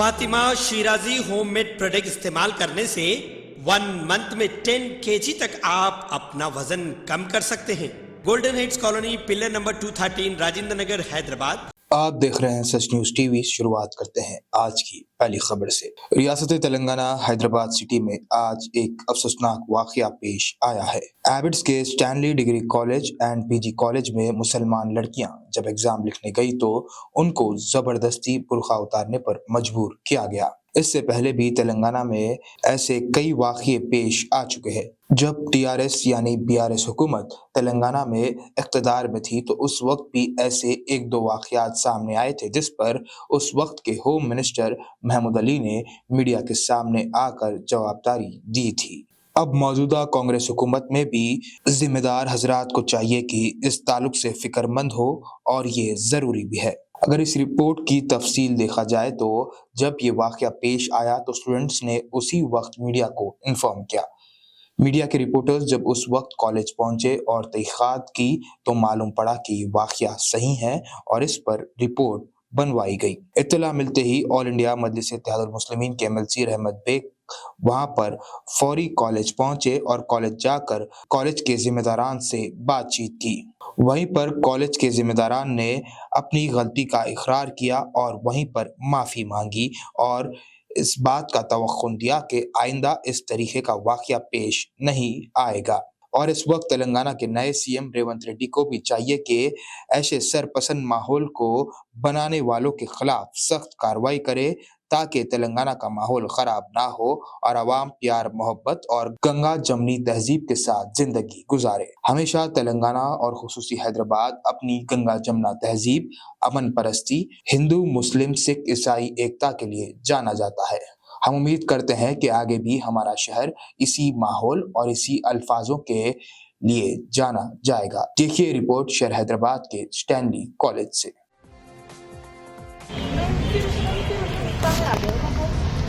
Fatima Shirazi homemade product इस्तेमाल करने से 1 मंथ में 10 kg तक आप अपना वजन कम कर सकते हैं। Golden heights colony, pillar number 213, Rajendra Nagar, Hyderabad. आप देख रहे हैं सच न्यूज टीवी। शुरुआत करते हैं आज की पहली खबर से। रियासत तेलंगाना हैदराबाद सिटी में आज एक अफसोसनाक वाकया पेश आया है। एबिट्स के Stanley degree college and PG college में मुसलमान लड़कियां जब एग्जाम लिखने गई तो उनको जबरदस्ती बुर्का उतारने पर मजबूर किया गया। इससे पहले भी तेलंगाना में ऐसे कई वाकये पेश आ चुके हैं। जब टीआरएस यानी बीआरएस हुकूमत तेलंगाना में इख्तिदार में थी तो उस वक्त भी ऐसे 1-2 वाकयात सामने आए थे जिस पर उस वक्त के होम मिनिस्टर महमूद अली ने मीडिया के सामने आकर जवाबदारी दी थी। अब मौजूदा कांग्रेस हुकूमत में भी जिम्मेदार हजरात को चाहिए कि इस ताल्लुक से फिक्रमंद हो और ये जरूरी भी है। अगर इस रिपोर्ट की तफसील देखा जाए तो जब ये वाकया पेश आया तो स्टूडेंट्स ने उसी वक्त मीडिया को इन्फॉर्म किया। मीडिया के रिपोर्टर्स जब उस वक्त कॉलेज पहुंचे और तहकीकात की तो मालूम पड़ा कि वाकया सही है और इस पर रिपोर्ट बनवाई गई। इत्तला मिलते ही ऑल इंडिया मजलिस इत्तेहादुल मुस्लिमीन के एमएलसी रहमत बेग वहां पर फौरी कॉलेज पहुंचे और कॉलेज जाकर कॉलेज के जिम्मेदारान से बातचीत की। वहीं पर कॉलेज के जिम्मेदारान ने अपनी गलती का इकरार किया और वहीं पर माफी मांगी और इस बात का तवक्कुन दिया कि आइंदा इस तरीके का वाकया पेश नहीं आएगा। और इस वक्त तेलंगाना के नए सीएम रेवंत रेड्डी को भी चाहिए कि ऐसे सरपसंद माहौल को बनाने वालों के खिलाफ सख्त कार्रवाई करे ताकि तेलंगाना का माहौल खराब ना हो और आवाम प्यार मोहब्बत और गंगा जमनी तहजीब के साथ जिंदगी गुजारे। हमेशा तेलंगाना और खुसूसी हैदराबाद अपनी गंगा जमना तहजीब, अमन परस्ती, हिंदू मुस्लिम सिख ईसाई एकता के लिए जाना जाता है। हम उम्मीद करते हैं कि आगे भी हमारा शहर इसी माहौल और इसी अल्फाजों के लिए जाना जाएगा। देखिए रिपोर्ट शहर हैदराबाद के स्टैनली कॉलेज से।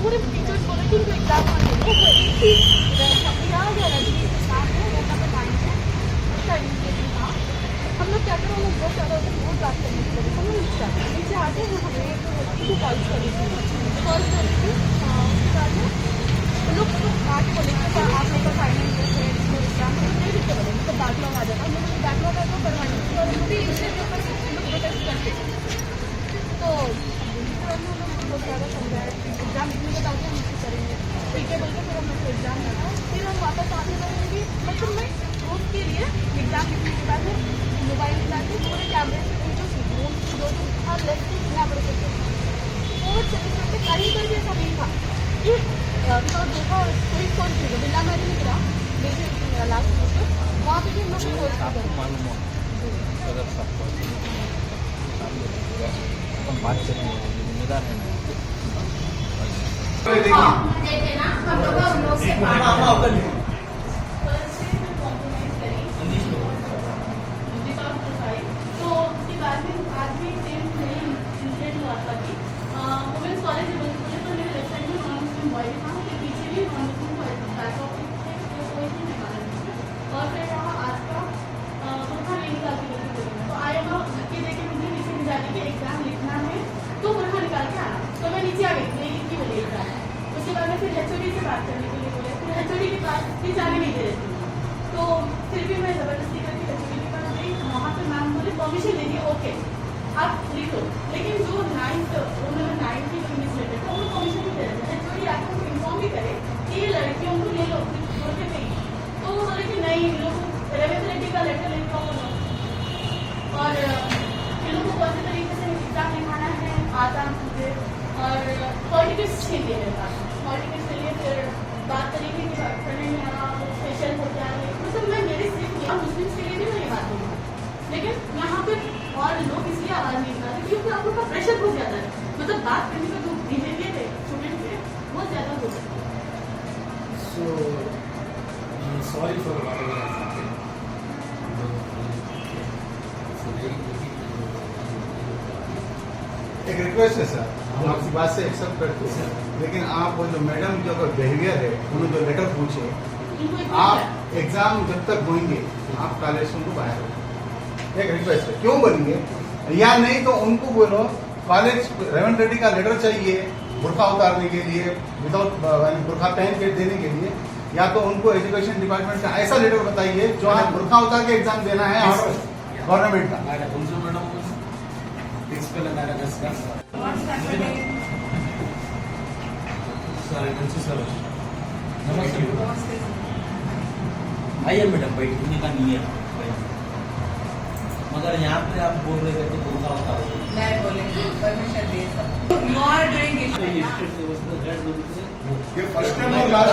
पूरे टीचर्स बोले कि उनको एग्जाम आने दो, वो एक ही यहाँ या रजनी के साथ है वो मतलब टाइम है उसका इनिशिएटिव था। हम लोग क्या करें, हम लोग बहुत ज़्यादा होते बहुत बात करने की वजह से हम लोग नीचे आते हैं। हमें एक लड़की को कॉल करी थी उसके बाद में लोग बात को लेकर आप लोग का फाइनल है एग्जाम नहीं लिखते बोले तो बैकलॉग आ जाता। हम लोग बैकलॉग है तो करवाने की और भी इसलिए जो करते हम लोग प्रोटेस्ट करते तो बहुत ज़्यादा समझाया एग्जाम लिखने के बाद हम इसको करेंगे ठीक है बोलकर फिर हम लोग एग्जाम लगा। फिर हम वापस आने लगेंगे मतलब मैं उसके लिए एग्जाम लिखने के बाद मोबाइल मिला के पूरे कैमरे से जो हर लेफ्ट से बिना पड़ सकते और चलते कहीं पर भी ऐसा नहीं था कि तो देखा कोई फोन थी बिल्ला मैंने नहीं करा मेरे लास्ट वहाँ पर भी हम लोग बात करेंगे जिम्मेदार है फिर एचओडी से बात करने के लिए बोले। फिर एचओडी के पास फिर जाने नहीं दे रहे थे तो फिर भी मैं ज़बरदस्ती करके एचओडी के पास गई। वहाँ पर मैम बोले परमिशन दे दिए ओके आप लिखो, लेकिन जो 9th उन्होंने 9th की इंग्लिश लेटर था उनको परमिशन नहीं दे रहे थे। एचओडी आकर उनको इन्फॉर्म भी करे कि ये लड़कियों को ले लो बोल के नहीं तो वो बोले कि नहीं इन लोग रेवंत रेड्डी का लेटर लेकर और इन लोग को कौन से तरीके से एग्जाम लिखाना है आता मुझे और पॉलिटिक्स छीन लिया मेरे पास। पॉलिटिक्स के लिए फिर बात करेंगे कि करने में स्पेशल हो जाए मतलब मैं मेरे सिर्फ मुस्लिम के लिए भी मैं ये बात करूँगा लेकिन यहाँ पर और लोग इसलिए आवाज़ नहीं उठाते क्योंकि आप लोग का प्रेशर बहुत ज़्यादा है। मतलब बात करने का जो बिहेवियर है स्टूडेंट के बहुत ज़्यादा हो सकता है। सॉरी फॉर एक रिक्वेस्ट है सर, हम आपकी बात से एक्सेप्ट करते हैं लेकिन आप वो जो मैडम जो बिहेवियर है उन्होंने जो लेटर पूछे आप एग्जाम जब तक होंगे आप कॉलेज से उनको बाहर हो। एक रिक्वेस्ट है, क्यों बनेंगे या नहीं तो उनको बोलो कॉलेज रेवंत रेड्डी का लेटर चाहिए बुर्का उतारने के लिए विदाउट बुर्का पहन के देने के लिए, या तो उनको एजुकेशन डिपार्टमेंट का ऐसा लेटर बताइए जो आप बुर्का उतार के एग्जाम देना है गवर्नमेंट का। आइए मैडम बैठने का नहीं है, मगर यहाँ पे आप बोल रहे थे कि बुर्का उतारो। नहीं बोलेंगे, परमिशन दे सकते। You are doing it. ये फर्स्ट टाइम और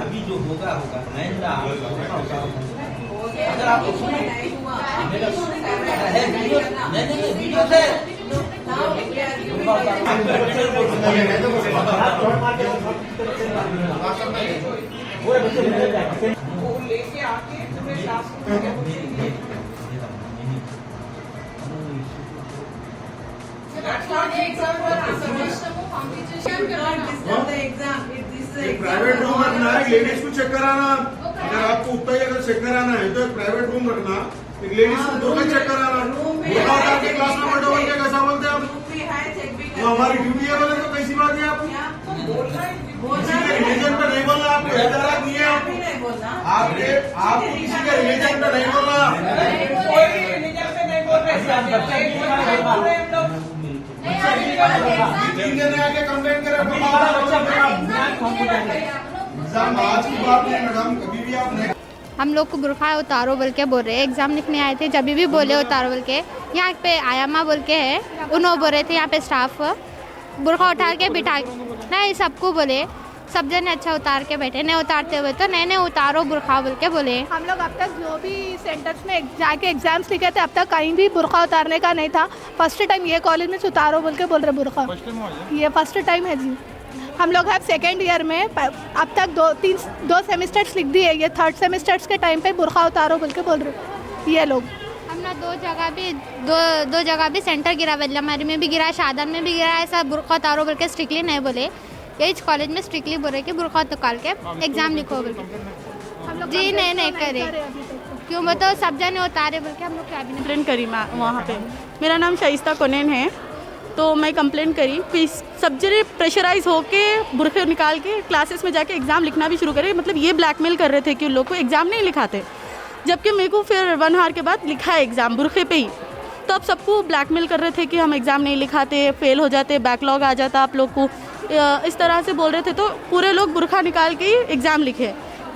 अभी जो होगा होगा, आइंदा आप बुर्का उतारो। अगर आप नहीं हुआ। है वीडियो, नहीं वीडियो है। वो लेके आके तुम्हें क्लास में That's not the exam for us. Private room रखना है, लेडीज को चेक कराना। अगर आपको उतना ही अगर चेक कराना है तो एक प्राइवेट रूम रखना, एक लेडीज को दो में चेक कराना। आपके क्लास में बैठो बोल के कैसा बोलते हैं आप? तो हमारी ड्यूटी है बोले तो कैसी बात है? आप किसी के रिलीजन पे नहीं बोलना, आपको इजाजत नहीं है। आपको किसी के रिलीजन पे नहीं बोलना। आके कंप्लेंट करें। आज की बात नहीं मैडम, कभी भी आप नहीं। हम लोग को बुर्खा उतारो बोल के बोल रहे हैं। एग्ज़ाम लिखने आए थे, जब भी बोले उतारो बोल के। यहाँ पे आयामा बोल के है, उन्होंने बोल रहे थे यहाँ पे स्टाफ बुर्खा उठा के बिठा, नहीं सबको बोले, सब जने अच्छा उतार के बैठे, नहीं उतारते हुए तो नहीं उतारो बुर्खा बोल के बोले। हम लोग अब तक जो भी सेंटर्स में जाके एग्जाम्स लिखे थे, अब तक कहीं भी बुर्खा उतारने का नहीं था। फर्स्ट टाइम ये कॉलेज में उतारो बोल के बोल रहे बुर्खा, ये फर्स्ट टाइम है जी। हम लोग है सेकेंड ईयर में, अब तक दो सेमेस्टर्स लिख दिए, ये थर्ड सेमेस्टर्स के टाइम पे बुर्खा उतारो बोल के बोल रहे ये लोग। हमने दो जगह भी सेंटर गिरा, वेल्लामारी में भी गिरा, शादन में भी गिरा, ऐसा बुर्खा उतारो बोल के स्ट्रिक्टली नहीं बोले। यही कॉलेज में स्ट्रिक्टली बोल रहे कि बुर्खा निकाल के एग्जाम लिखो बोल के। जी नहीं करे, क्यों बताओ, सब जने उतारे बोल के हम लोग क्या भी कंप्लेन करी वहाँ पे। मेरा नाम शाइस्ता कोनेन है, तो मैं कंप्लेन करी कि सब जने प्रेशराइज होके बुर्खे निकाल के क्लासेस में जाके एग्ज़ाम लिखना भी शुरू करे। मतलब ये ब्लैकमेल कर रहे थे कि उन लोग को एग्ज़ाम नहीं लिखाते, जबकि मेरे को फिर 1 आवर के बाद लिखा है एग्ज़ाम बुर्खे पे ही। तो अब सबको ब्लैकमेल कर रहे थे कि हम एग्ज़ाम नहीं लिखाते, फेल हो जाते, बैकलॉग आ जाता आप लोग को, इस तरह से बोल रहे थे। तो पूरे लोग बुर्खा निकाल के ही एग्ज़ाम लिखे।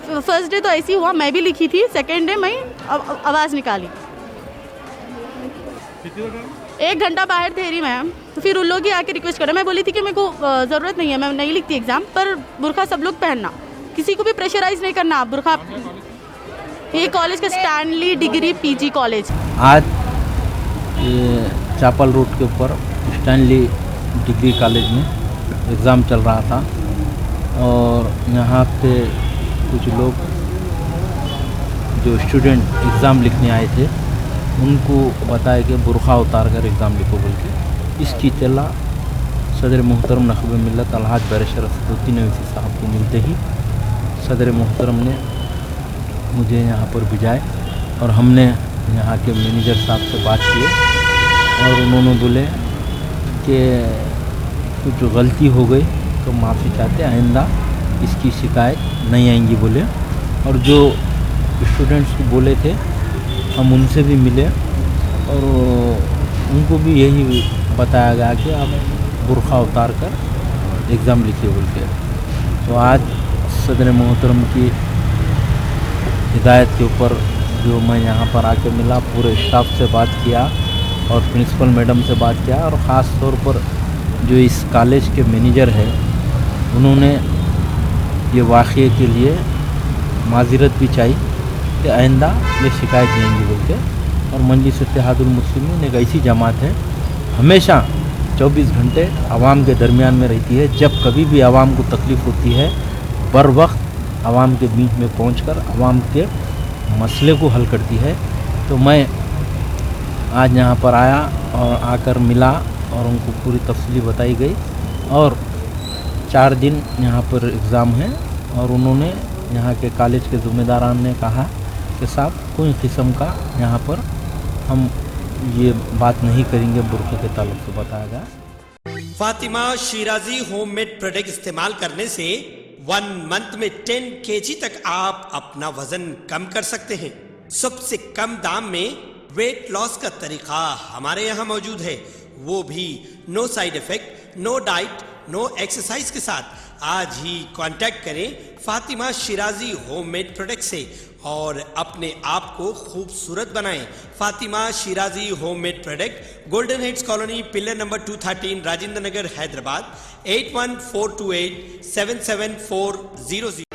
फर्स्ट डे तो ऐसी हुआ, मैं भी लिखी थी, सेकेंड डे मैं आवाज़ निकाली। 1 घंटा बाहर थे रही मैम, तो फिर उन लोग ही आके रिक्वेस्ट करा। मैं बोली थी कि मेरे को ज़रूरत नहीं है, मैं नहीं लिखती एग्ज़ाम, पर बुर्खा सब लोग पहनना, किसी को भी प्रेशराइज नहीं करना आप बुर्खा। ये कॉलेज का स्टैनली डिग्री पीजी कॉलेज। आज चापल रोड के ऊपर स्टैनली डिग्री कॉलेज में एग्ज़ाम चल रहा था, और यहाँ पे कुछ लोग जो स्टूडेंट एग्ज़ाम लिखने आए थे उनको बताया कि बुर्खा उतार कर एग्ज़ाम लिखो बोल के। इसकी इत्तला सदर मोहतरम नखब मिल्लत अलहाज बैरिस्टर असदुद्दीन अवैसी साहब को मिलते ही सदर मोहतरम ने मुझे यहाँ पर भिजाए, और हमने यहाँ के मैनेजर साहब से बात की, और उन्होंने बोले कि कुछ गलती हो गई तो माफ़ी चाहते, आइंदा इसकी शिकायत नहीं आएंगी बोले। और जो स्टूडेंट्स को बोले थे हम उनसे भी मिले, और उनको भी यही बताया गया कि आप बुर्खा उतार कर एग्ज़ाम लिखिए बोल के। तो आज सदर मोहतरम की हिदायत के ऊपर जो मैं यहाँ पर आके मिला, पूरे स्टाफ से बात किया और प्रिंसिपल मैडम से बात किया, और ख़ास तौर पर जो इस कॉलेज के मैनेजर है उन्होंने ये वाक़ये के लिए माज़रत भी चाहिए कि आइंदा ये शिकायत देंगे बोल के। और मजलिस इत्तेहादुल मुस्लिमीन एक ऐसी जमात है हमेशा 24 घंटे आवाम के दरमियान में रहती है। जब कभी भी आवाम को तकलीफ़ होती है बर वक्त आवाम के बीच में पहुंचकर आवाम के मसले को हल करती है। तो मैं आज यहाँ पर आया और आकर मिला, और उनको पूरी तफसीली बताई गई, और 4 दिन यहाँ पर एग्ज़ाम है, और उन्होंने यहाँ के कॉलेज के ज़िम्मेदारान ने कहा कि साहब कोई किस्म का यहाँ पर हम ये बात नहीं करेंगे बुर्खे के ताल्लुक़ से बताया गया। फातिमा शिराजी होममेड प्रोडक्ट इस्तेमाल करने से 1 मंथ में 10 kg तक आप अपना वजन कम कर सकते हैं। सबसे कम दाम में वेट लॉस का तरीका हमारे यहाँ मौजूद है, वो भी no side effect, no diet, no exercise के साथ। आज ही कांटेक्ट करें फातिमा शिराजी होममेड प्रोडक्ट से और अपने आप को खूबसूरत बनाएं। Fatima Shirazi homemade product, golden heads colony, pillar number 213, Rajendra Nagar, Hyderabad 8142877400।